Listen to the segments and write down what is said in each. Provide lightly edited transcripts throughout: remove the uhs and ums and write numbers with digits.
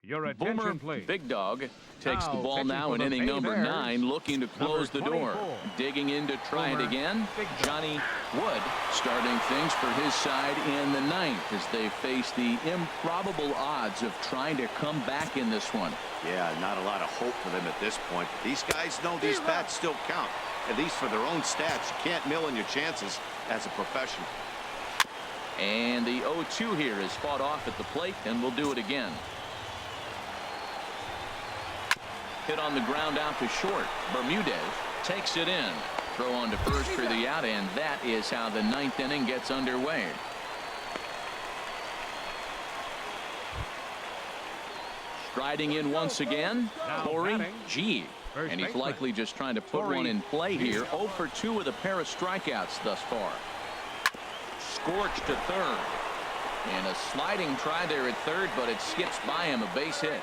Your Boomer attention, please. Big Dog takes the ball pitching now for in the inning number Bears, 9, looking to close the door. 24. Digging in to try it Boomer again. Big Dog. Johnny Wood starting things for his side in the 9th as they face the improbable odds of trying to come back in this one. Yeah, not a lot of hope for them at this point. But these guys know these bats still count, at least for their own stats. You can't mill in your chances as a professional. And the 0-2 here is fought off at the plate, and we'll do it again. Hit on the ground out to short. Bermudez takes it in. Throw on to first for the out, and that is how the 9th inning gets underway. Striding in once again, Corey G. And he's likely just trying to put one in play here. 0 for 2 with a pair of strikeouts thus far. Scorched to third. And a sliding try there at third, but it skips by him, a base hit.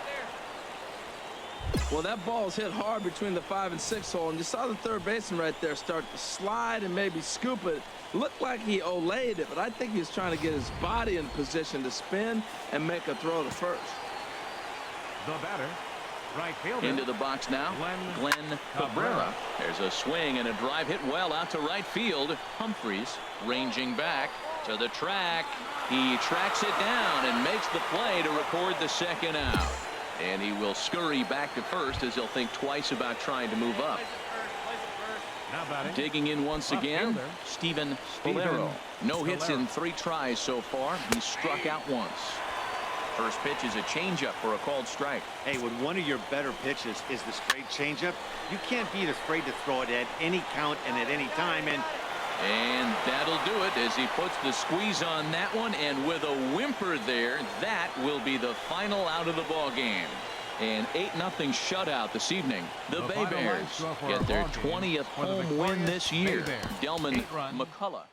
Well, that ball's hit hard between the 5 and 6 hole, and you saw the third baseman right there start to slide and maybe scoop it. Looked like he olayed it, but I think he was trying to get his body in position to spin and make a throw to first. The batter, right fielder. Into the box now, Glenn Cabrera. There's a swing and a drive hit well out to right field. Humphreys ranging back to the track. He tracks it down and makes the play to record the second out. And he will scurry back to first as he'll think twice about trying to move up. Digging in once again, Steven Stolero. No hits in 3 tries so far. He's struck out once. First pitch is a changeup for a called strike. Hey, when one of your better pitches is the straight changeup, you can't be afraid to throw it at any count and at any time. And that'll do it as he puts the squeeze on that one, and with a whimper there, that will be the final out of the ball game. An 8-0 shutout this evening. The Bay Bears get their 20th home win this year. Delman McCullough.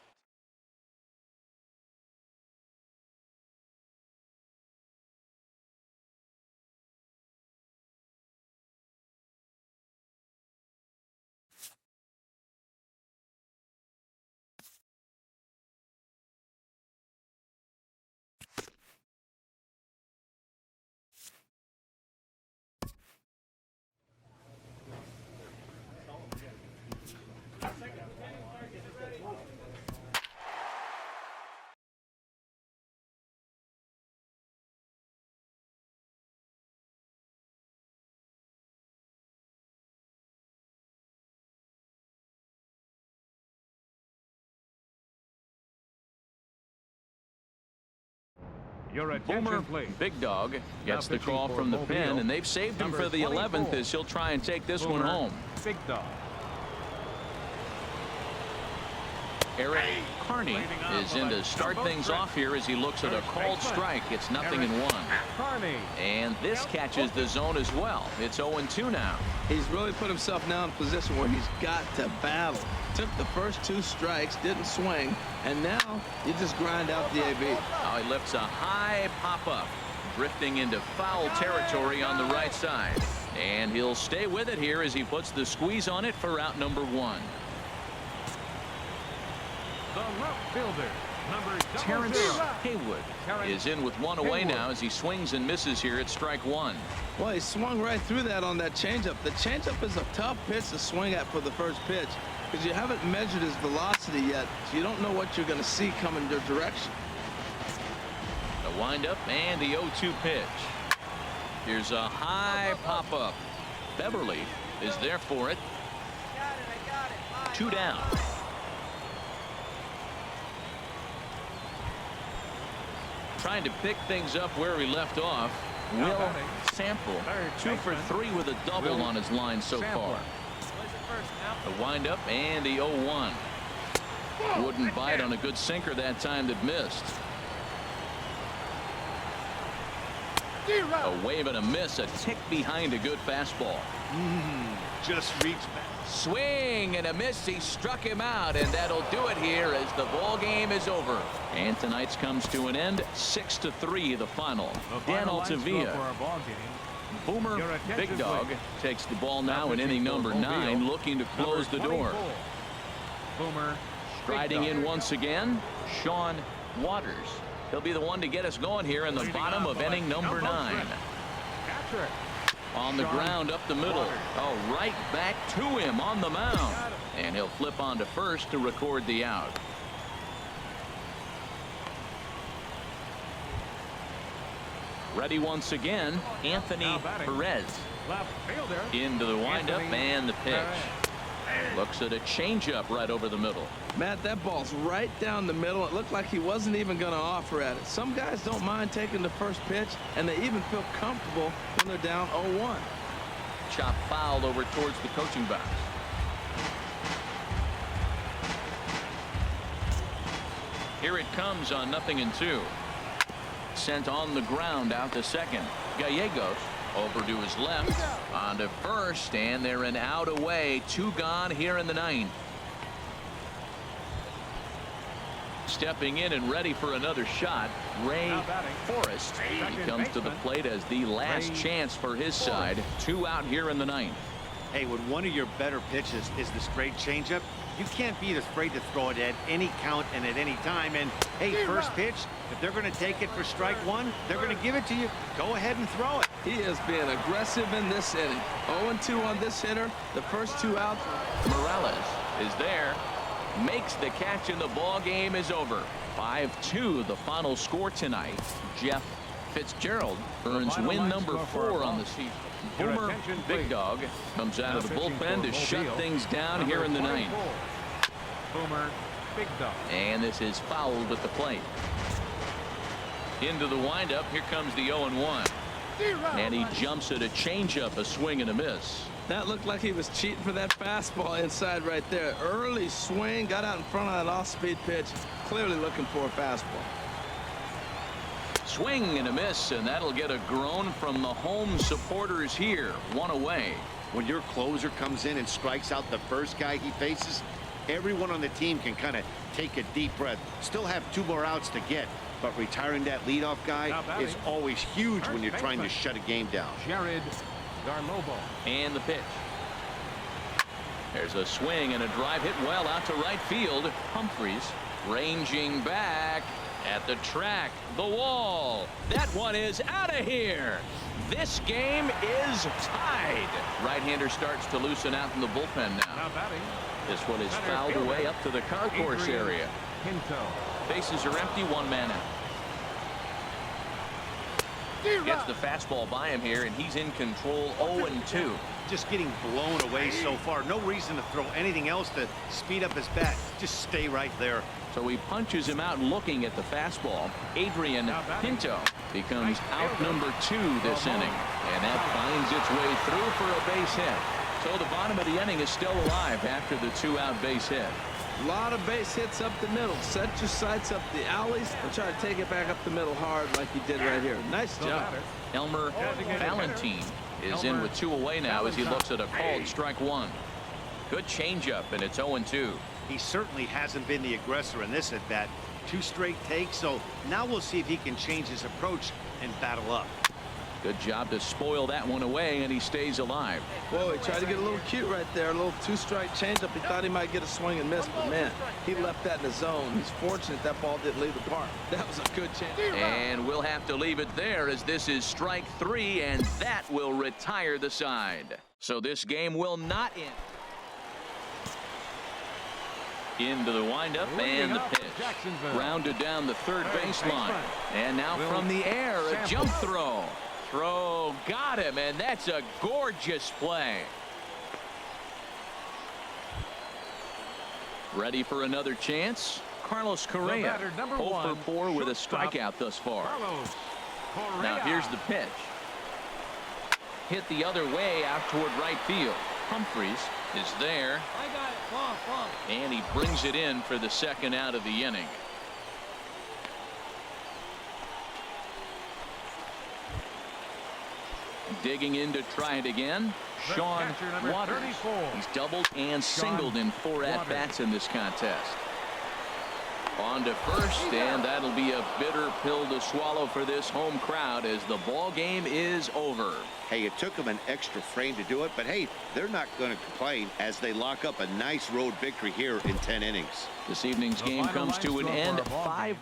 Your Boomer attention, please. Big Dog gets the call from the pen, and they've saved him for the 11th as he'll try and take this one home. Big Dog. Eric Carney is in to start things off here as he looks at a called strike. It's 0-1. Carney. And this catches the zone as well. It's 0-2 now. He's really put himself now in a position where he's got to battle. Took the first 2 strikes, didn't swing, and now you just grind out the AB. Now he lifts a high pop-up, drifting into foul territory on the right side. And he'll stay with it here as he puts the squeeze on it for out number 1. The left fielder, number Terrence 0. Haywood is in with one away now as he swings and misses here at strike 1. Well, he swung right through that on that changeup. The changeup is a tough pitch to swing at for the first pitch because you haven't measured his velocity yet, so you don't know what you're going to see coming your direction. The windup and the 0-2 pitch. Here's a high pop-up. Beverly is there for it. 2 down. Trying to pick things up where he left off. Will Sample, 2 for 3 with a double on his line so far. The windup and the 0-1. Wouldn't bite on a good sinker that time that missed. A wave and a miss, a tick behind a good fastball. Just reach back. Swing and a miss. He struck him out, and that'll do it here as the ball game is over. And tonight's comes to an end. 6-3 the final. Dan Altavia. Boomer Big Dog takes the ball now in inning number 9, looking to close the door. Boomer Striding in once again, Sean Waters. He'll be the one to get us going here in the bottom of inning number 9. trick. On the ground up the middle. Oh, right back to him on the mound. And he'll flip on to first to record the out. Ready once again, Anthony Perez. Left fielder. Into the windup and the pitch. Looks at a changeup right over the middle. Matt, that ball's right down the middle. It looked like he wasn't even going to offer at it. Some guys don't mind taking the first pitch, and they even feel comfortable when they're down 0-1. Chop fouled over towards the coaching box. Here it comes on 0-2. Sent on the ground out to second. Gallegos over to his left. On to first, and they're an out away. 2 gone here in the 9th. Stepping in and ready for another shot, Ray Forrest. He comes to the plate as the last chance for his side. 2 out here in the 9th. Hey, when one of your better pitches is the straight changeup, you can't be afraid to throw it at any count and at any time. And hey, first pitch, if they're going to take it for strike 1, they're going to give it to you. Go ahead and throw it. He is being aggressive in this inning. 0-2 on this hitter. The first 2 outs. Morales is there. Makes the catch, and the ball game is over. 5-2 the final score tonight. Jeff Fitzgerald earns win number 4 on the season. Boomer Big Dog comes out of the bullpen to shut things down here in the 9th. Boomer Big Dog. And this is fouled at the plate. Into the windup. Here comes the 0-1. And he jumps at a changeup, a swing and a miss. That looked like he was cheating for that fastball inside right there. Early swing, got out in front of that off-speed pitch. Clearly looking for a fastball. Swing and a miss, and that'll get a groan from the home supporters here. 1 away. When your closer comes in and strikes out the first guy he faces, everyone on the team can kind of take a deep breath. Still have 2 more outs to get, but retiring that leadoff guy is always huge when you're trying to shut a game down. Jared Garlobo. And the pitch. There's a swing and a drive hit well out to right field. Humphreys ranging back at the track. The wall. That one is out of here. This game is tied. Right-hander starts to loosen out in the bullpen now. This one is fouled away up to the concourse area. Bases are empty. 1 man out. Gets the fastball by him here, and he's in control. 0-2. Just getting blown away so far. No reason to throw anything else to speed up his bat. Just stay right there. So he punches him out looking at the fastball. Adrian Pinto becomes out number 2 this inning. And that finds its way through for a base hit. So the bottom of the inning is still alive after the 2-out base hit. A lot of base hits up the middle. Set your sights up the alleys and try to take it back up the middle hard like he did right here. Nice job. Elmer Valentine is in with 2 away now as he looks at a called strike 1. Good changeup, and it's 0-2. He certainly hasn't been the aggressor in this at bat. 2 straight takes, so now we'll see if he can change his approach and battle up. Good job to spoil that one away, and he stays alive. Whoa, he tried to get a little cute right there. A little 2-strike changeup. He thought he might get a swing and miss, but man, he left that in the zone. He's fortunate that ball didn't leave the park. That was a good chance. And we'll have to leave it there as this is strike 3, and that will retire the side. So this game will not end. Into the windup and the pitch. Grounded down the third baseline. And now from the air, a jump throw. Throw got him, and that's a gorgeous play. Ready for another chance? Carlos Correa, 0 for 4 with a strikeout thus far. Now here's the pitch. Hit the other way out toward right field. Humphreys is there. And he brings it in for the 2nd out of the inning. Digging in to try it again. Sean Waters. He's doubled and singled in 4 at-bats in this contest. On to first, and that'll be a bitter pill to swallow for this home crowd as the ball game is over. Hey, it took them an extra frame to do it, but hey, they're not going to complain as they lock up a nice road victory here in 10 innings. This evening's game comes to an end, 5-4.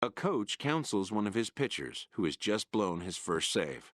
A coach counsels one of his pitchers who has just blown his first save.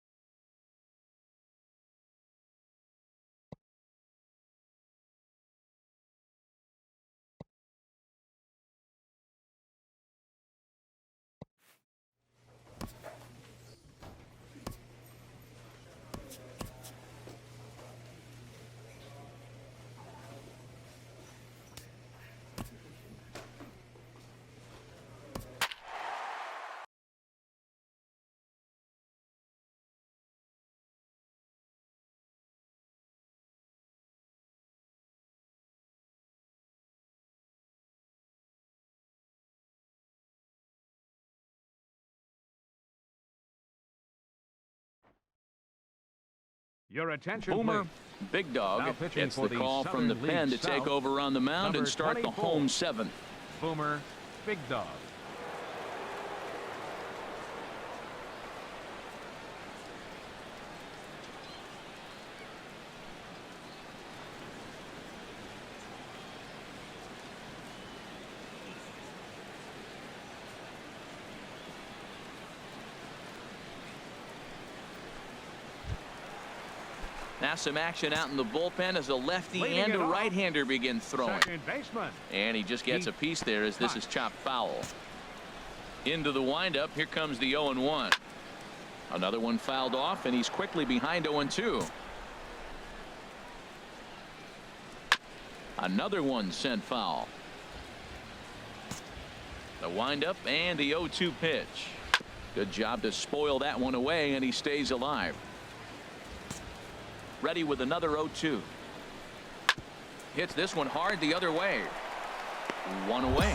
Your attention, Boomer, please. Big Dog, Now pitching gets for the the call from the Southern pen to League take South, over on the mound number and start the 24. home seventh. Boomer, Big Dog. Now some action out in the bullpen as a lefty Leading and it a off. right-hander begin throwing. Second baseman. And he just gets a piece there as this is chopped foul. Into the windup. Here comes the 0-1. Another one fouled off, and he's quickly behind 0-2. Another one sent foul. The windup and the 0-2 pitch. Good job to spoil that one away, and he stays alive. Ready with another 0-2. Hits this one hard the other way. One away.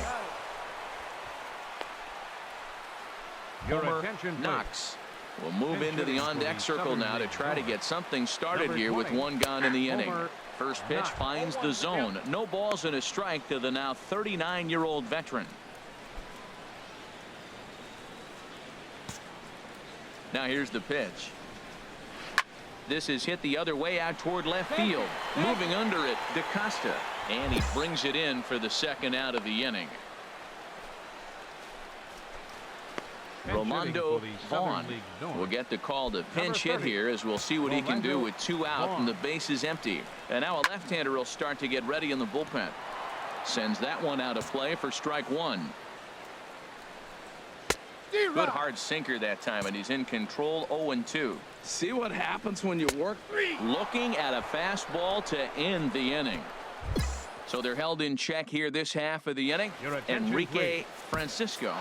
Your Homer attention, please. Knox will move Pinch into the hitting for on-deck the circle Southern now to League try to South. get something started Number here with 20, one gone in the inning. Homer First pitch Knox. finds the zone. No balls and a strike to the now 39-year-old veteran. Now here's the pitch. This is hit the other way out toward left field. Moving under it, DaCosta. And he brings it in for the second out of the inning. Rolando Vaughn will get the call to pinch hit here, as we'll see what he can do with two out and the base is empty. And now a left-hander will start to get ready in the bullpen. Sends that one out of play for strike one. Good hard sinker that time, and he's in control. 0-2. See what happens when you work. Looking at a fastball to end the inning. So they're held in check here this half of the inning. Your attention, Enrique please. Francisco.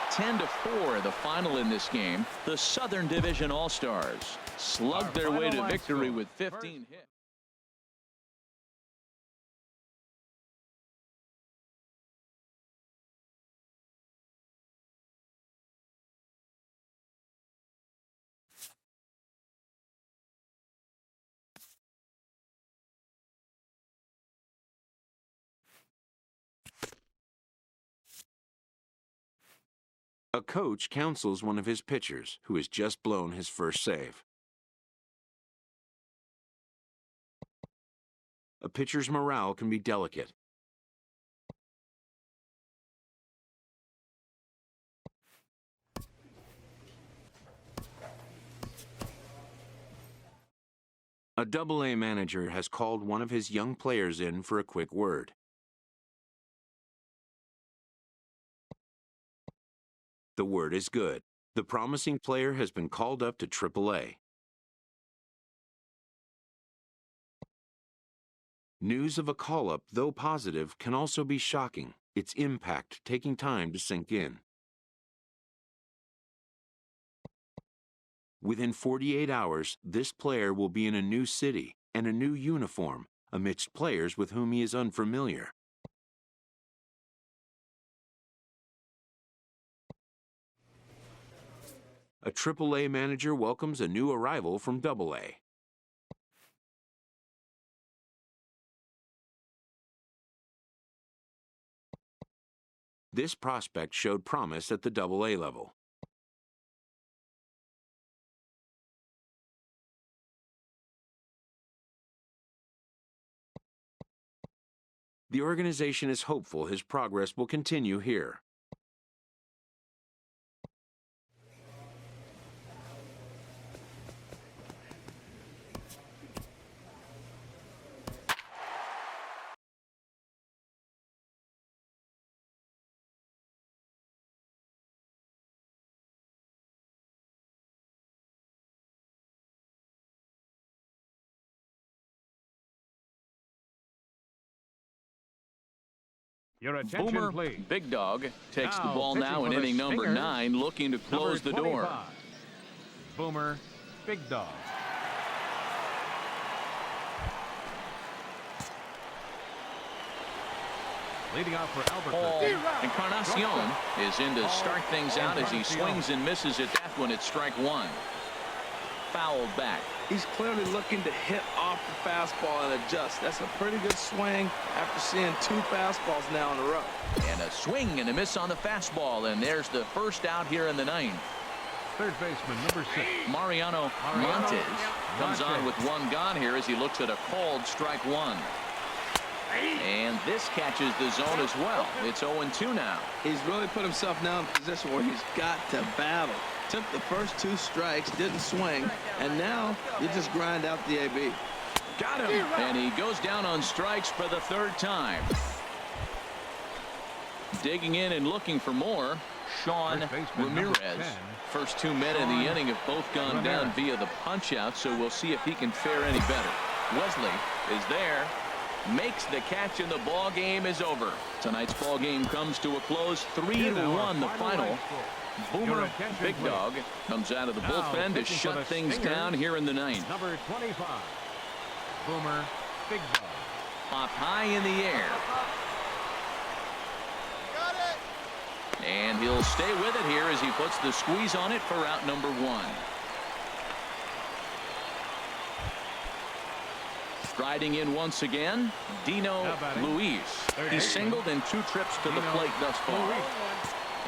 10-4 the final in this game. The Southern Division All-Stars slugged their way to victory with 15 hits. A coach counsels one of his pitchers who has just blown his first save. A pitcher's morale can be delicate. A Double-A manager has called one of his young players in for a quick word. The word is good. The promising player has been called up to Triple-A. News of a call-up, though positive, can also be shocking, its impact taking time to sink in. Within 48 hours, this player will be in a new city and a new uniform amidst players with whom he is unfamiliar. A Triple-A manager welcomes a new arrival from Double-A. This prospect showed promise at the Double-A level. The organization is hopeful his progress will continue here. Your attention, Boomer please. Big Dog takes the Now, ball pitching now for in the inning number Stingers, 9, looking to close number the door. 25. Boomer Big Dog. Leading off for Paul Albuquerque. Encarnacion is in to start things out as he swings and misses at that one. It's strike 1. Fouled back. He's clearly looking to hit off the fastball and adjust. That's a pretty good swing after seeing 2 fastballs now in a row. And a swing and a miss on the fastball, and there's the first out here in the 9th. Third baseman, number 6. Mariano Montes comes on with 1 gone here as he looks at a called strike 1. And this catches the zone as well. It's 0-2 now. He's really put himself now in a position where he's got to battle. Took the first 2 strikes, didn't swing, and now you just grind out the AB. Got him. And he goes down on strikes for the 3rd time. Digging in and looking for more, Sean Ramirez. First 2 men in the inning have both gone down via the punch-out, so we'll see if he can fare any better. Wesley is there, makes the catch, and the ball game is over. Tonight's ball game comes to a close, 3-1 the final. Boomer Big Dog comes out of the bullpen to shut things down here in the 9th. Number 25. Boomer Big Dog. Pop high in the air. And he'll stay with it here as he puts the squeeze on it for out number 1. Striding in once again, Dino Luis. He singled in 2 trips to the plate thus far.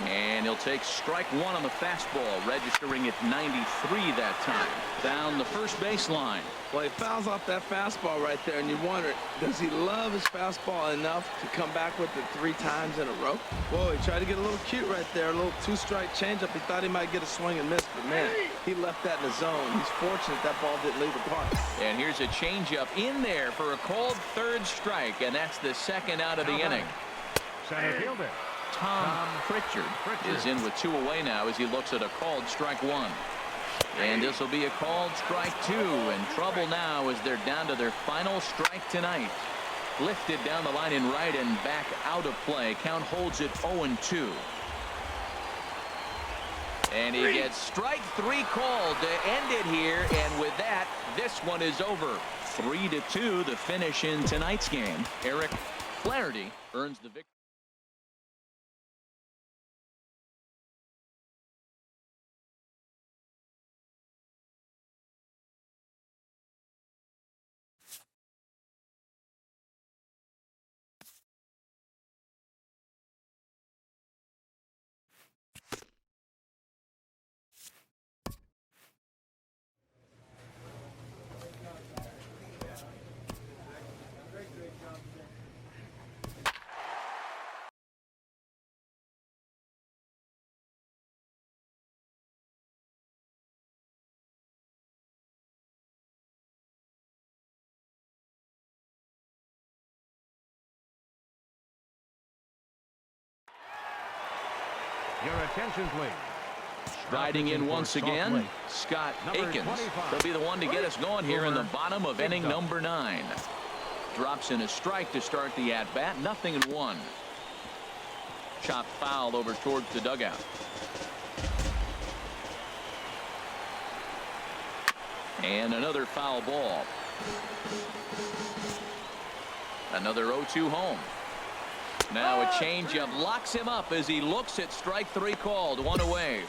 And he'll take strike 1 on the fastball, registering at 93 that time. Down the first baseline. Well, he fouls off that fastball right there, and you wonder, does he love his fastball enough to come back with it 3 times in a row? Whoa, he tried to get a little cute right there, a little 2-strike changeup. He thought he might get a swing and miss, but man, he left that in the zone. He's fortunate that ball didn't leave the park. And here's a changeup in there for a called 3rd strike, and that's the 2nd out of the inning. Center fielder. Tom Pritchard is in with 2 away now as he looks at a called strike 1. And this will be a called strike 2. In trouble now as they're down to their final strike tonight. Lifted down the line in right and back out of play. Count holds it 0-2. And he gets strike 3 called to end it here. And with that, this one is over. 3-2 the finish in tonight's game. Eric Flaherty earns the victory. Your attention, please. Striding in once again, Scott Akins. He'll be the one to get us going here in the bottom of inning number 9. Drops in a strike to start the at-bat. 0-1. Chopped foul over towards the dugout. And another foul ball. Another 0-2 home. Now a changeup locks him up as he looks at strike 3 called. 1 away.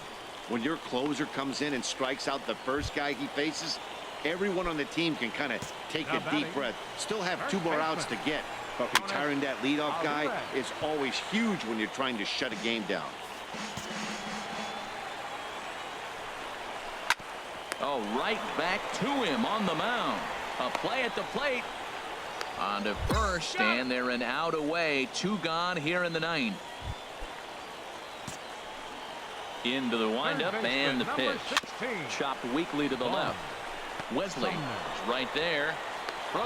When your closer comes in and strikes out the first guy he faces, everyone on the team can kind of take a deep breath. Still have 2 more outs to get, but retiring that leadoff guy is always huge when you're trying to shut a game down. Oh, right back to him on the mound. A play at the plate. On to first, and they're an out away. 2 gone here in the 9th. Into the windup and the pitch. Chopped weakly to the left. Wesley is right there. Throw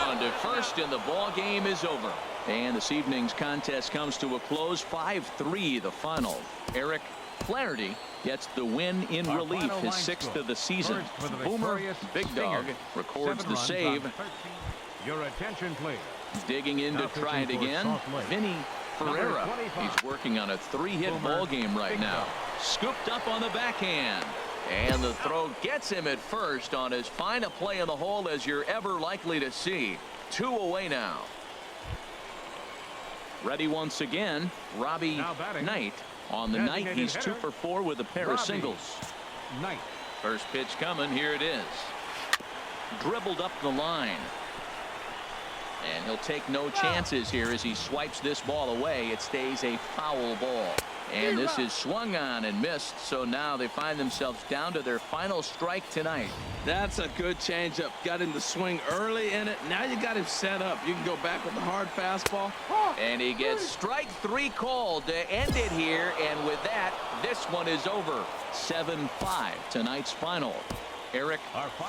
on to first, and the ball game is over. And this evening's contest comes to a close. 5-3 the final. Eric Flaherty gets the win in relief, his 6th of the season. Boomer Big Dog records the save. Your attention, please. Digging in to try it again. Vinny Ferreira. He's working on a 3-hit ball game right now. Scooped up on the backhand. And the throw gets him at first on as fine a play in the hole as you're ever likely to see. 2 away now. Ready once again, Robbie Knight. On the night, he's 2 for 4 with a pair of singles. Knight. First pitch coming. Here it is. Dribbled up the line. And he'll take no chances here as he swipes this ball away. It stays a foul ball. And this is swung on and missed. So now they find themselves down to their final strike tonight. That's a good changeup. Got him to swing early in it. Now you got him set up. You can go back with the hard fastball. And he gets strike 3 called to end it here. And with that, this one is over. 7-5, tonight's final. Eric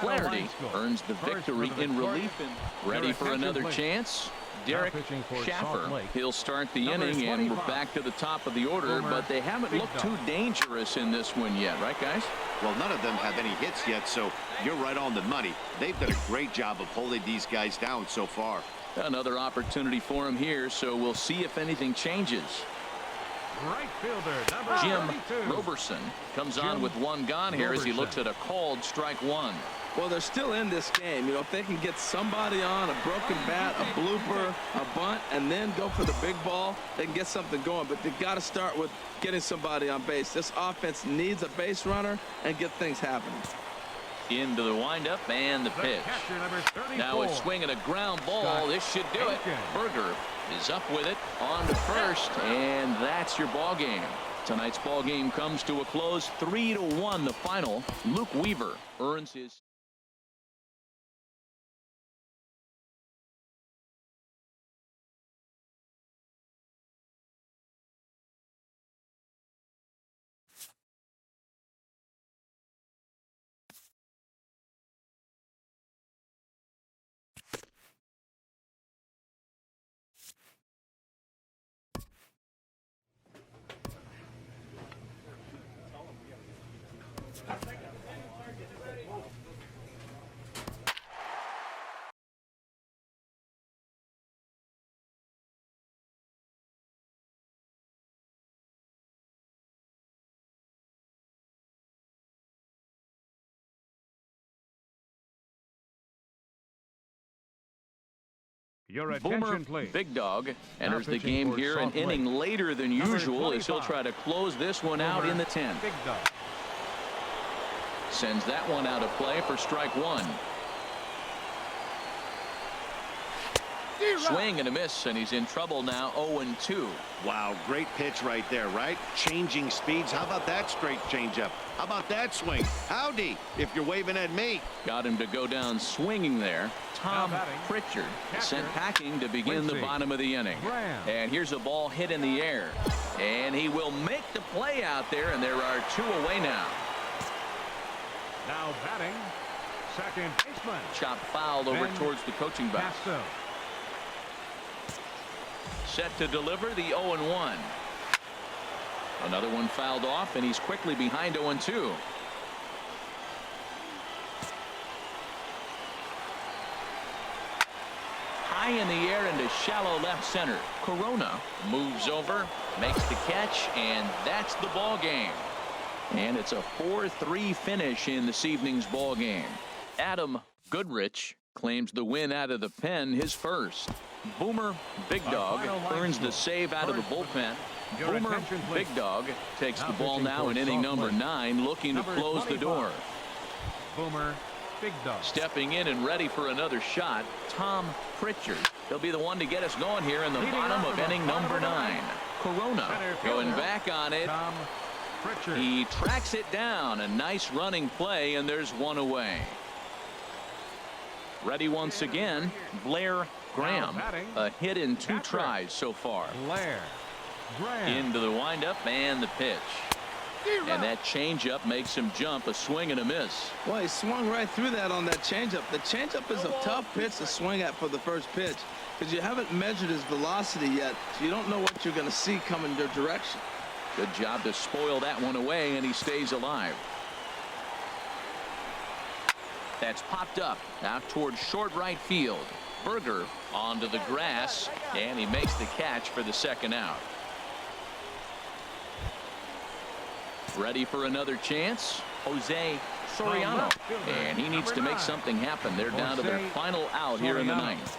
Flaherty earns the victory in relief. And ready for another chance. Derek Schaffer. He'll start the inning, and we're back to the top of the order, but they haven't looked too dangerous in this one yet, right, guys? Well, none of them have any hits yet, so you're right on the money. They've done a great job of holding these guys down so far. Another opportunity for him here, so we'll see if anything changes. Right fielder, number Jim 32. Roberson comes on with 1 gone here as he looks at a called strike 1. Well, they're still in this game. You know, if they can get somebody on, a broken bat, a blooper, a bunt, and then go for the big ball, they can get something going. But they've got to start with getting somebody on base. This offense needs a base runner and get things happening. Into the windup and the pitch. Now a swing and a ground ball. This should do it. Berger is up with it on to first, and that's your ball game. Tonight's ball game comes to a close. 3-1 the final. Luke Weaver earns his Your Boomer attention, please. Big Dog enters the pitching game for here, an Salt Lake. inning later than Number usual as he'll 25. try to close this one out in the 10th. Big Dog. Sends that one out of play for strike 1. Swing and a miss, and he's in trouble now. 0-2. Wow, great pitch right there, right? Changing speeds. How about that straight changeup? How about that swing? Howdy, if you're waving at me. Got him to go down swinging there. Tom Now batting, Pritchard catcher, sent packing to begin the Quincy bottom of the inning. Graham. And here's a ball hit in the air. And he will make the play out there, and there are 2 away now. Now batting, second baseman. Chop fouled over Ben towards the coaching box. Castro. Set to deliver the 0-1. Another one fouled off, and he's quickly behind 0-2. High in the air into shallow left center. Corona moves over, makes the catch, and that's the ball game. And it's a 4-3 finish in this evening's ball game. Adam Goodrich claims the win out of the pen, his first. Boomer Big Dog earns the save out of the bullpen. Boomer Big Dog takes the ball now in inning number 9, looking to close the door. Boomer Big Dog. Stepping in and ready for another shot, Tom Pritchard. He'll be the one to get us going here in the bottom of inning number 9. Corona going back on it. Tom Pritchard. He tracks it down. A nice running play, and there's 1 away. Ready once again, Blair Graham. A hit in 2 tries so far. Blair Graham. Into the windup and the pitch. And that changeup makes him jump. A swing and a miss. Well, he swung right through that on that changeup. The changeup is a tough pitch to swing at for the first pitch because you haven't measured his velocity yet, so you don't know what you're going to see coming your direction. Good job to spoil that one away, and he stays alive. That's popped up out towards short right field. Berger onto the grass, and he makes the catch for the second out. Ready for another chance, Jose Soriano, and he needs to make something happen. They're down to their final out here in the ninth.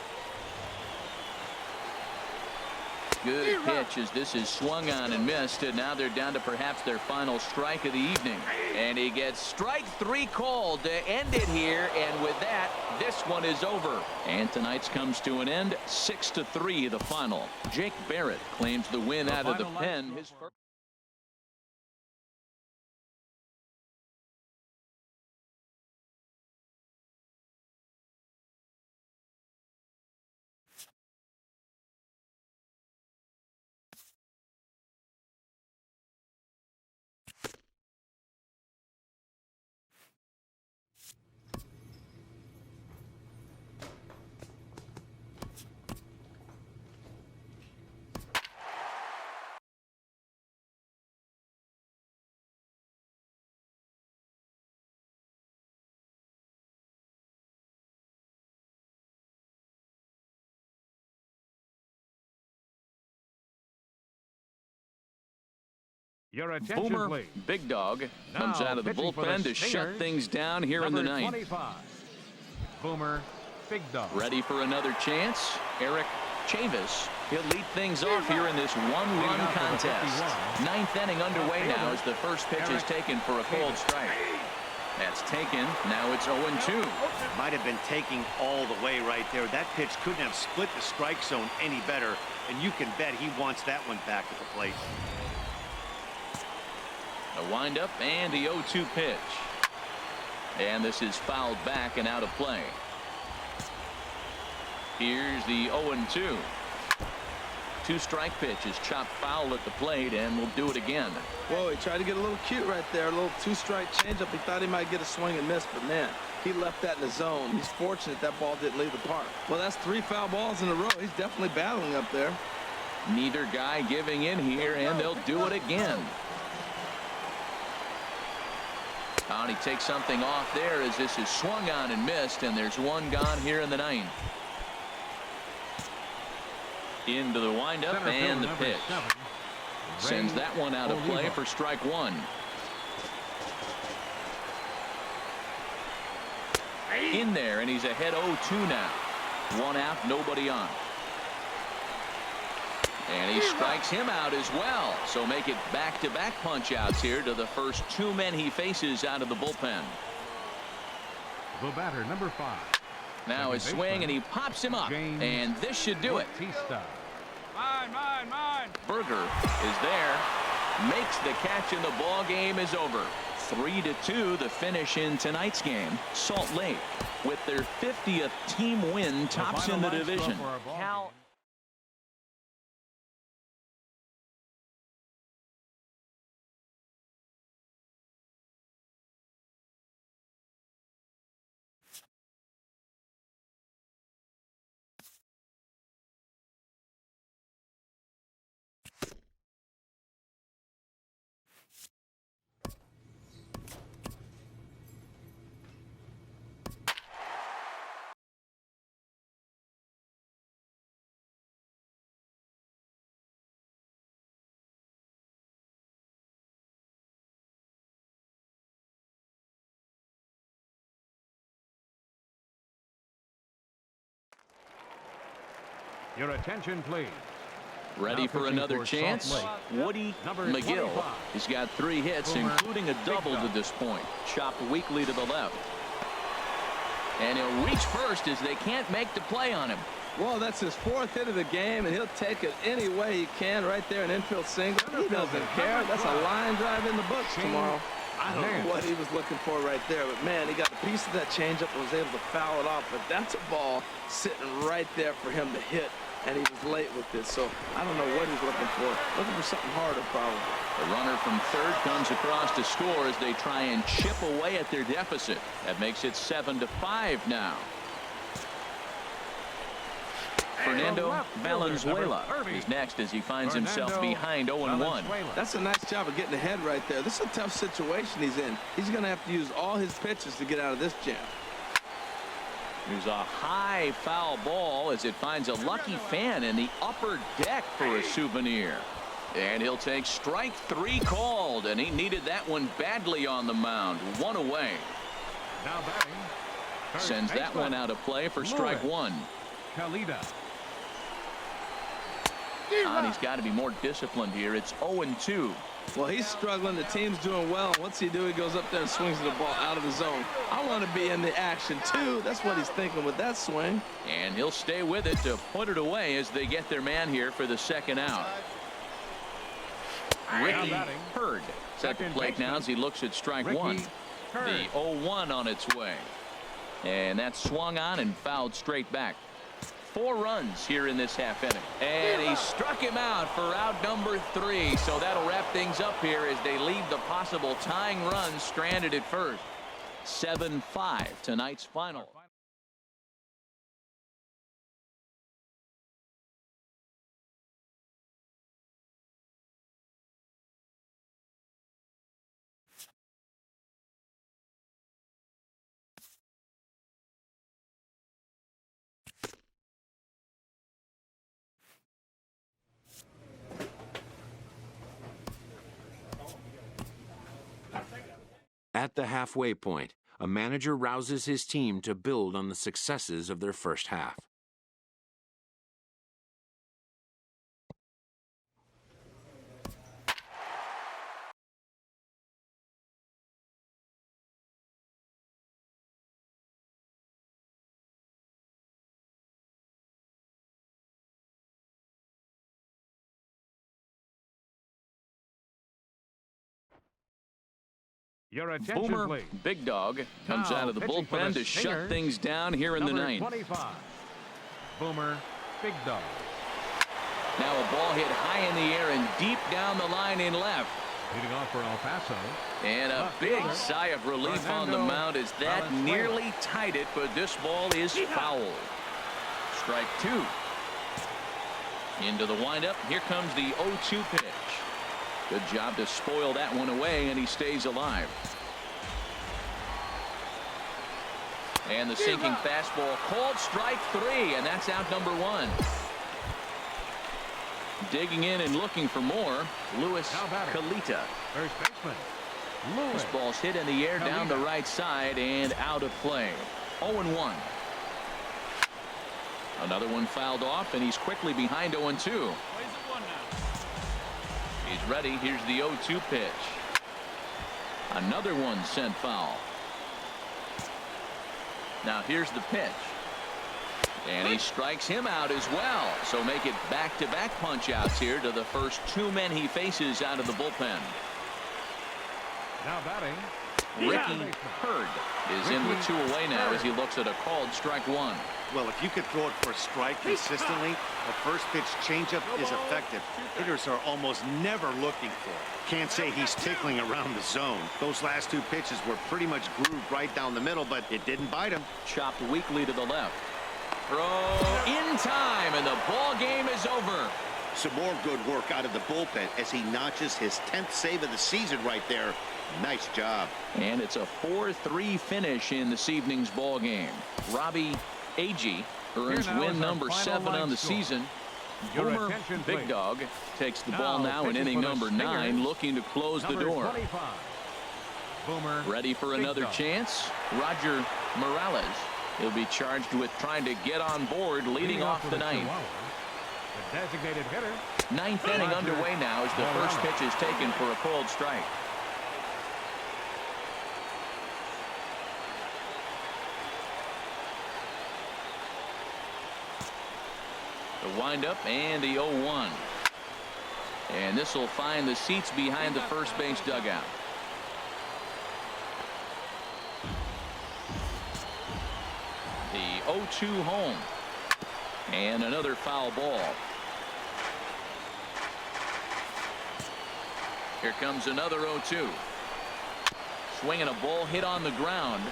Good pitch as this is swung on and missed, and now they're down to perhaps their final strike of the evening. And he gets strike 3 called to end it here, and with that, this one is over. And tonight's comes to an end, 6-3 the final. Jake Barrett claims the win out of the pen. His first Your attention, Boomer please. Big Dog comes Now out of the pitching for bullpen to Stingers, shut things down here in the number ninth. 25, Boomer Big Dog. Ready for another chance, Eric Chavis. He'll lead things off here in this one-run contest. Ninth inning underway now as the first pitch is taken for a cold strike. That's taken. Now it's 0-2. Might have been taking all the way right there. That pitch couldn't have split the strike zone any better, and you can bet he wants that one back at the plate. A windup and the 0-2 pitch. And this is fouled back and out of play. Here's the 0-2. 2-strike pitch is chopped foul at the plate, and we'll do it again. Whoa, he tried to get a little cute right there. A little 2-strike changeup. He thought he might get a swing and miss, but man, he left that in the zone. He's fortunate that ball didn't leave the park. Well, that's 3 foul balls in a row. He's definitely battling up there. Neither guy giving in here, and they'll do it again. And he takes something off there as this is swung on and missed, and there's one gone here in the ninth. Into the windup and the pitch. Sends that one out of play for strike 1. In there, and he's ahead 0-2 now. 1 out, nobody on. And he strikes him out as well. So make it back-to-back punch-outs here to the first 2 men he faces out of the bullpen. The batter, number 5. Now a swing, and he pops him up. And this should do it. Mine. Berger is there. Makes the catch, and the ball game is over. 3-2 the finish in tonight's game. Salt Lake, with their 50th team win, tops in the division. Cal Your attention, please. ready Now for pitching another for chance. Salt Lake, Woody number McGill. 25. He's got 3 hits, Boomer including a double Big to Dog. this point. Chopped weakly to the left. And he'll reach first as they can't make the play on him. Well, that's his 4th hit of the game, and he'll take it any way he can right there, an infield single. He doesn't care. That's a line drive in the books tomorrow. I don't know what he was looking for right there, but man, he got a piece of that changeup and was able to foul it off. But that's a ball sitting right there for him to hit, and he was late with it. So I don't know what he's looking for. Looking for something harder, probably. The runner from third comes across to score as they try and chip away at their deficit. That makes it 7-5 now. Fernando Valenzuela is next as he finds himself behind 0-1. That's a nice job of getting ahead right there. This is a tough situation he's in. He's going to have to use all his pitches to get out of this jam. There's a high foul ball as it finds a lucky fan in the upper deck for a souvenir. And he'll take strike 3 called, and he needed that one badly on the mound. 1 away. Now batting. Sends that one out of play for strike 1. Kalita. And he's got to be more disciplined here. It's 0-2. Well, he's struggling. The team's doing well. What's he do? He goes up there and swings the ball out of the zone. I want to be in the action, too. That's what he's thinking with that swing. And he'll stay with it to put it away as they get their man here for the second out. Ricky Hurd set the plate now as he looks at strike 1. The 0-1 on its way. And that's swung on and fouled straight back. 4 runs here in this half inning. And he struck him out for out number 3. So that'll wrap things up here as they leave the possible tying run stranded at first. 7-5 tonight's final. At the halfway point, a manager rouses his team to build on the successes of their first half. Your attention, Boomer please. Big Dog comes Now out of the pitching for bullpen the to shut Stingers, things down here in the number ninth. 25. Boomer Big Dog. Now a ball hit high in the air and deep down the line in left. Leading off for El Paso. And a big sigh of relief on the mound as that nearly tied it, but this ball is foul. Strike 2. Into the windup. Here comes the 0-2 pitch. Good job to spoil that one away, and he stays alive. And the sinking fastball called strike 3, and that's out number 1. Digging in and looking for more, Luis Kalita. First baseman. Lewis. This ball's hit in the air down the right side and out of play. 0-1. Another one fouled off, and he's quickly behind 0-2. He's ready. Here's the 0-2 pitch. Another one sent foul. Now here's the pitch. And he strikes him out as well. So make it back-to-back punch-outs here to the first 2 men he faces out of the bullpen. Now batting. Ricky Hurd is in with 2 away now as he looks at a called strike 1. Well, if you could throw it for a strike consistently, a first pitch changeup is effective. Hitters are almost never looking for it. Can't say he's tickling around the zone. Those last 2 pitches were pretty much grooved right down the middle, but it didn't bite him. Chopped weakly to the left. Throw in time, and the ball game is over. Some more good work out of the bullpen as he notches his 10th save of the season right there. Nice job. And it's a 4-3 finish in this evening's ball game. Robbie Agee earns win number 7 on the season. Boomer Big Dog takes the ball now in inning number 9, looking to close the door. 25. Boomer. Ready for another chance. Roger Morales. He'll be charged with trying to get on board, leading off the 9th. The designated hitter. 9th inning underway now as the first pitch is taken for a called strike. The windup and the 0-1. And this will find the seats behind the first base dugout. The 0-2 home. And another foul ball. Here comes another 0-2. Swinging a ball hit on the ground.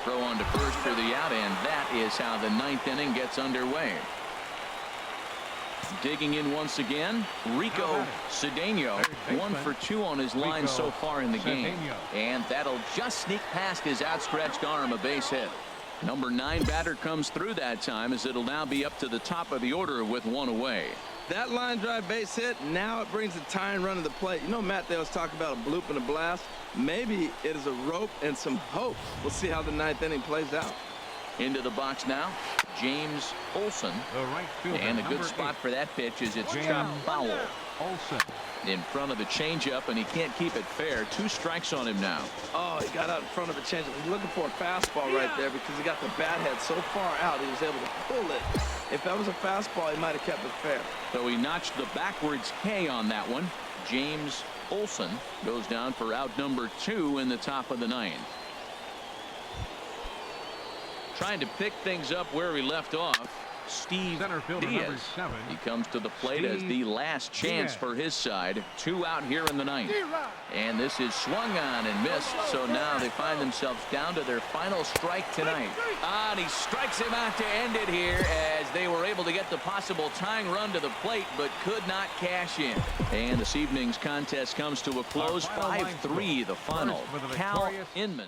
Throw on to first for the out, and that is how the 9th inning gets underway. Digging in once again, Rico Cedeno, 1 for 2 on his line so far in the game. And that'll just sneak past his outstretched arm, a base hit. Number 9 batter comes through that time, as it'll now be up to the top of the order with 1 away. That line drive base hit, now it brings the tying run to the plate. You know, Matt, they always talk about a bloop and a blast. Maybe it is a rope and some hope. We'll see how the 9th inning plays out. Into the box now, James Olsen. The right fielder, And a good number spot 8. for that pitch is it's James chopped foul. Olsen. In front of the changeup, and he can't keep it fair. 2 strikes on him now. Oh, he got out in front of a changeup. He's looking for a fastball right there because he got the bat head so far out he was able to pull it. If that was a fastball, he might have kept it fair. So he notched the backwards K on that one. James Olsen goes down for out number 2 in the top of the 9th. Trying to pick things up where he left off, Steve Center fielder, number Diaz. 7. He comes to the plate as the last chance Diaz. for his side. 2 out here in the 9th. And this is swung on and missed. So now they find themselves down to their final strike tonight. And he strikes him out to end it here, as they were able to get the possible tying run to the plate but could not cash in. And this evening's contest comes to a close. 5-3 the final. Cal Inman.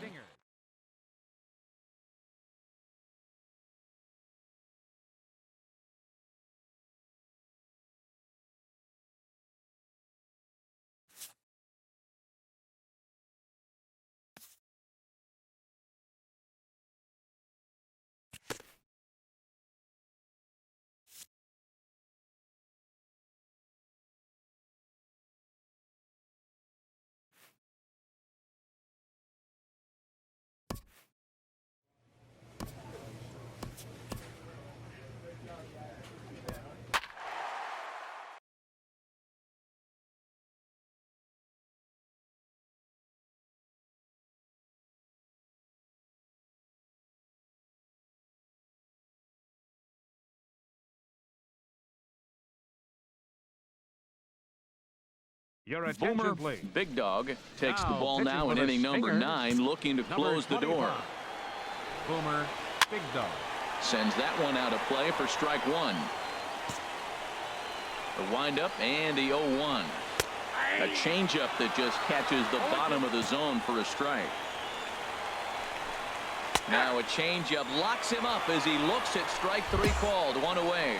Your attention, Boomer please. Big Dog takes the Now, ball pitching now for in the inning number Stingers, 9, looking to close the door. 25. Boomer Big Dog. Sends that one out of play for strike 1. The windup and the 0-1. A changeup that just catches the bottom of the zone for a strike. Now a changeup locks him up as he looks at strike 3 called. 1 away.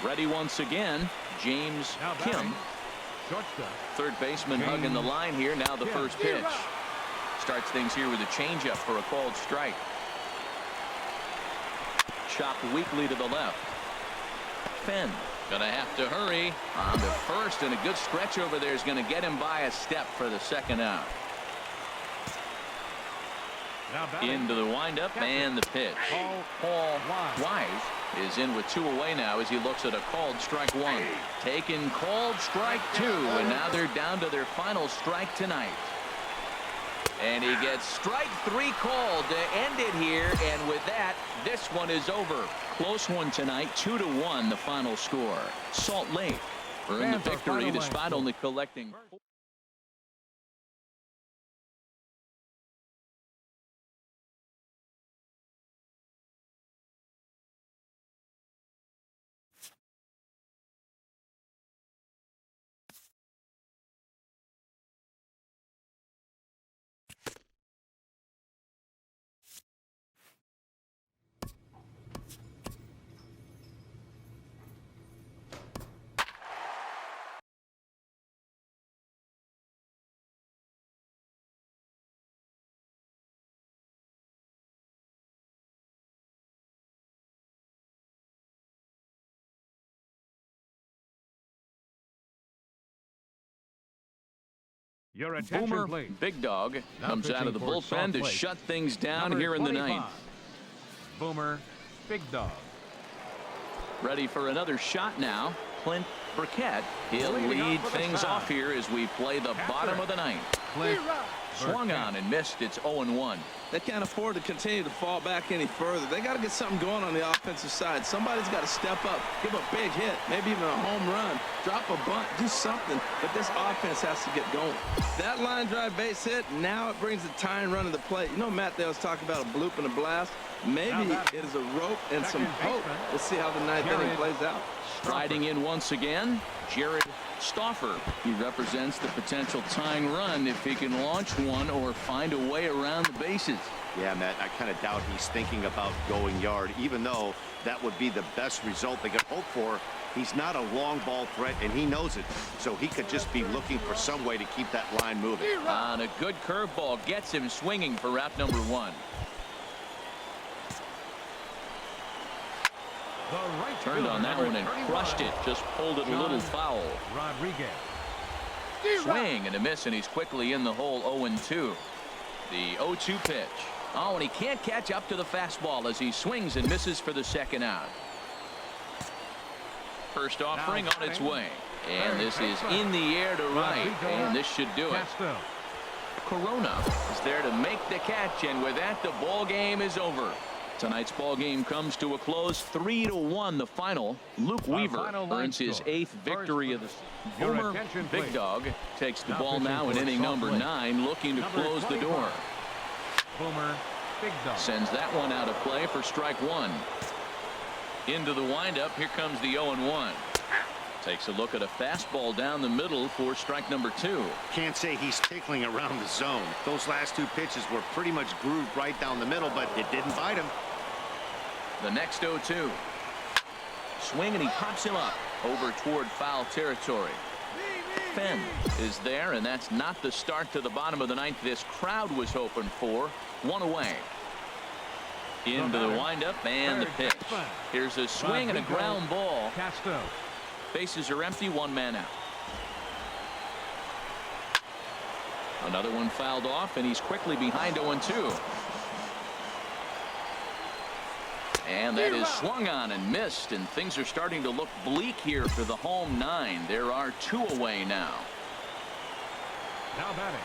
Ready once again, James Now Kim. batting, shortstop. Third baseman hugging the line here. Now the first pitch. Starts things here with a changeup for a called strike. Chopped weakly to the left. Fenn gonna have to hurry on the first, and a good stretch over there is going to get him by a step for the second out. Now batting, Into the windup and the pitch. Paul Wise is in with 2 away now as he looks at a called strike 1. Taken called strike 2, and now they're down to their final strike tonight. And he gets strike 3 called to end it here, and with that, this one is over. Close one tonight, 2-1 the final score. Salt Lake earned the Fans are victory finalized. despite only collecting. Your attention, Boomer please. Big Dog Now comes out of the pitching for bullpen Salt to Lake, shut things down number here in the 25. 9th. Boomer Big Dog. Ready for another shot now. Clint Burkett. He'll Leading lead off with a things side. off here as we play the bottom of the 9th. Clint Swung Burkett. on and missed. It's 0-1. They can't afford to continue to fall back any further. They got to get something going on the offensive side. Somebody's got to step up, give a big hit, maybe even a home run, drop a bunt, do something. But this offense has to get going. That line drive base hit, now it brings the tying run to the plate. You know, Matt, they always talk about a bloop and a blast. Maybe it is a rope and some Second hope. baseman, We'll see how the 9th inning Jared plays out. Riding in once again, Jared Stauffer. He represents the potential tying run if he can launch one or find a way around the bases. Yeah, Matt, I kind of doubt he's thinking about going yard, even though that would be the best result they could hope for. He's not a long ball threat, and he knows it, so he could just be looking for some way to keep that line moving. And a good curveball gets him swinging for out number one. Turned on that one and crushed it. Just pulled it a little foul. Rodriguez. Swing and a miss, and he's quickly in the hole. 0-2. The 0-2 pitch. Oh, and he can't catch up to the fastball as he swings and misses for the second out. First offering on its way. And this is in the air to right. And this should do it. Corona is there to make the catch, and with that, the ball game is over. Tonight's ball game comes to a close, 3-1 the final. Luke Weaver earns his 8th victory of the season. Boomer Big Dog takes the ball now in inning number 9, looking to close the door. Boomer Big Dog sends that one out of play for strike one. Into the windup, here comes the 0-1. Takes a look at a fastball down the middle for strike number 2. Can't say he's tickling around the zone. Those last 2 pitches were pretty much grooved right down the middle, but it didn't bite him. The next 0-2. Swing, and he pops him up over toward foul territory. Fenn is there, and that's not the start to the bottom of the 9th this crowd was hoping for. One away. Into the windup and the pitch. Here's a swing and a ground ball. Bases are empty, 1 man out. Another one fouled off, and he's quickly behind 0-2. And that is swung on and missed, and things are starting to look bleak here for the home 9. There are 2 away now. Now batting.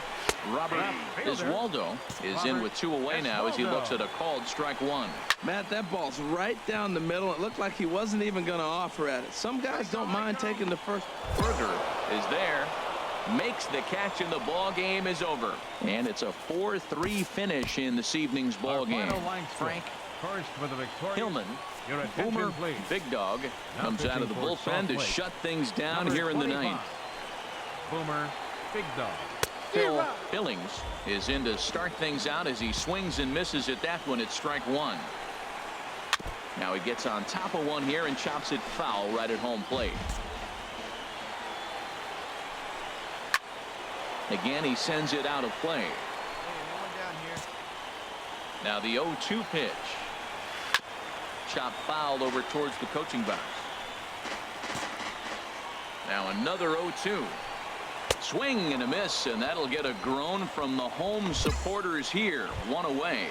Robert Iswaldo is in with 2 away now as he looks at a called strike 1. Matt, that ball's right down the middle. It looked like he wasn't even going to offer at it. Some guys don't mind taking the first. Berger is there, makes the catch, and the ball game is over. And it's a 4-3 finish in this evening's ball game. Frank Hillman, Boomer Big Dog, comes out of the bullpen to shut things down here in the 9th. Boomer Big Dog. Phil Billings is in to start things out as he swings and misses at that one at strike 1. Now he gets on top of one here and chops it foul right at home plate. Again, he sends it out of play. Now the 0-2 pitch. Chop foul over towards the coaching box. Now another 0-2. Swing and a miss, and that'll get a groan from the home supporters here. 1 away.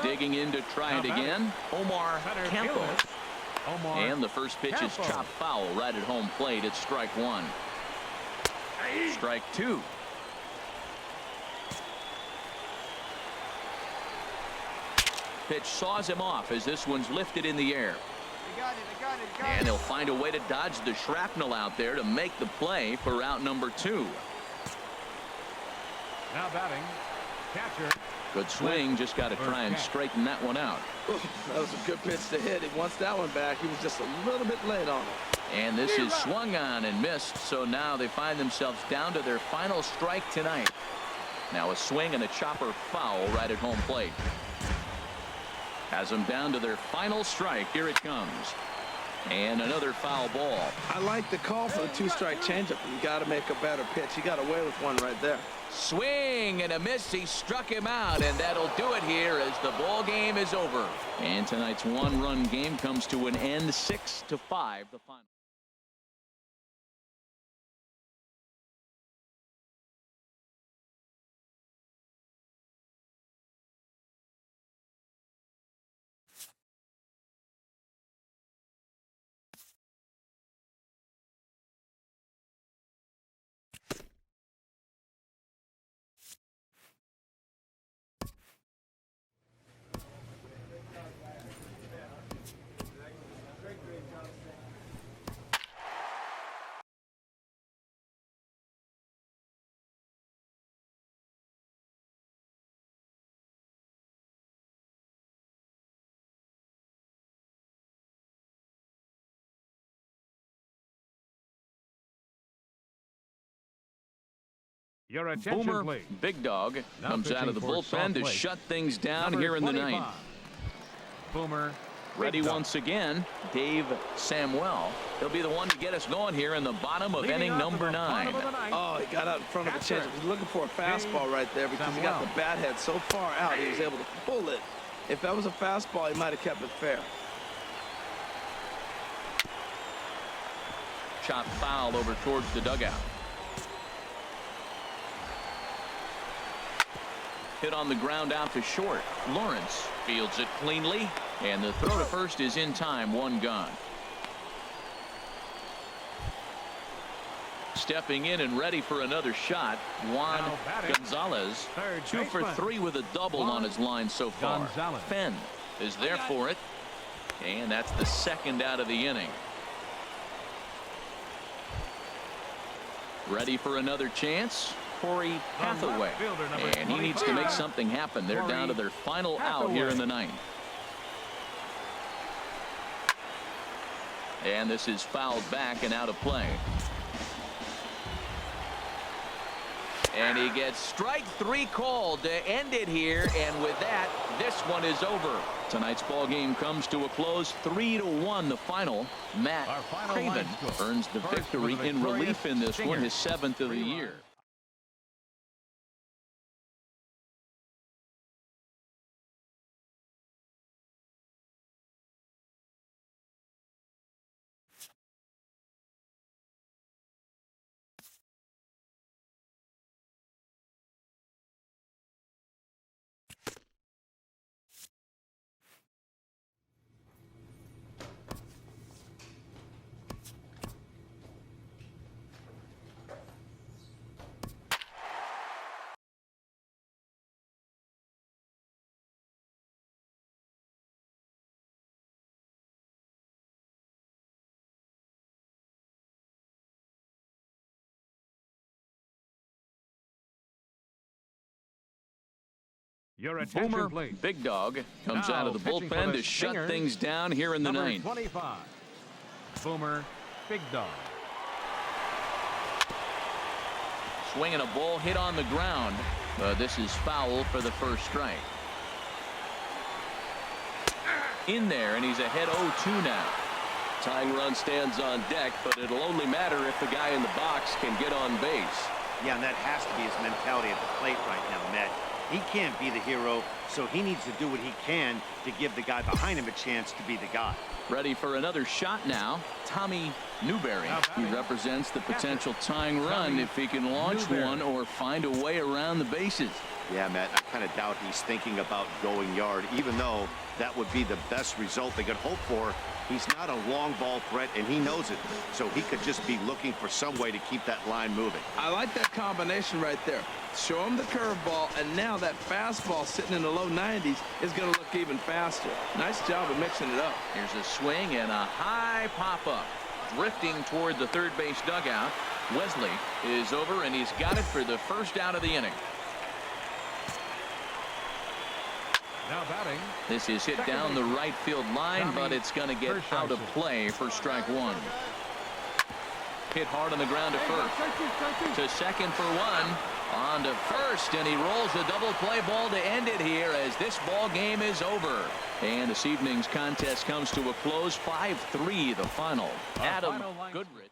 Digging in to try it again, Omar Campos. And the first pitch is chopped foul right at home plate. It's strike 1. Strike 2. Pitch saws him off as this one's lifted in the air. And he'll find a way to dodge the shrapnel out there to make the play for out number 2. Now batting, catcher. Good swing, just got to try and straighten that one out. That was a good pitch to hit. He wants that one back. He was just a little bit late on it. And this is swung on and missed, so now they find themselves down to their final strike tonight. Now a swing and a chopper foul right at home plate. Has them down to their final strike. Here it comes. And another foul ball. I like the call for the 2-strike changeup. You got to make a better pitch. He got away with one right there. Swing and a miss. He struck him out, and that'll do it here as the ball game is over. And tonight's 1-run game comes to an end, 6-5 the final. Your attention, Boomer please. Big Dog Now comes out of the pitching for bullpen to Salt Lake. shut things down Number here in the 25. ninth. Boomer. Ready Big Dog. once again, Dave Samuel. He'll be the one to get us going here in the bottom of Leading inning off number in the bottom 9. of the ninth. Oh, he got out in front of a Catcher. change. He was looking for a fastball right there because he got the Samuel. bat head so far out he was able to pull it. If that was a fastball, he might have kept it fair. Chop foul over towards the dugout. Hit on the ground out to short. Lawrence fields it cleanly, and the throw to first is in time. 1 gone. Stepping in and ready for another shot, Juan Now batting. Gonzalez. Third 2 for baseman. 3 with a double on his line so far. Gonzalez. Fenn is there for it, and that's the second out of the inning. Ready for another chance, Corey Hathaway, left fielder, number and he needs to make 25. something happen. They're down to their final out Hathaway. here in the ninth. And this is fouled back and out of play. And he gets strike 3 called to end it here, and with that, this one is over. Tonight's ball game comes to a close, 3-1 the final. Matt Our final Craven line score. earns the First victory for the in relief victorious in this one, Stinger. his 7th of the 3 year. runs. Your attention, Boomer please. Big Dog comes Now out of the pitching for bullpen the to shut Stingers, things down here in the number ninth. 25. Boomer Big Dog. Swinging a ball hit on the ground. This is foul for the first strike. In there, and he's ahead 0-2 now. Tying run stands on deck, but it'll only matter if the guy in the box can get on base. Yeah, and that has to be his mentality at the plate right now, Matt. He can't be the hero, so he needs to do what he can to give the guy behind him a chance to be the guy. Ready for another shot now. Tommy Newberry. Now He batting. represents the Catcher. potential tying run Tommy if he can launch Newberry. one or find a way around the bases. Yeah, Matt, I kind of doubt he's thinking about going yard, even though that would be the best result they could hope for. He's not a long ball threat, and he knows it, so he could just be looking for some way to keep that line moving. I like that combination right there. Show him the curveball, and now that fastball sitting in the low 90s is going to look even faster. Nice job of mixing it up. Here's a swing and a high pop-up. Drifting toward the third base dugout. Wesley is over, and he's got it for the first out of the inning. Now batting. This is hit Second down the baseman. right field line, Tommy but it's going to get Kershaw. out of play for strike 1. Hit hard on the ground to first. To second for 1. On to first, and he rolls the double play ball to end it here as this ball game is over. And this evening's contest comes to a close, 5-3 the final. Our Adam final line- Goodrich.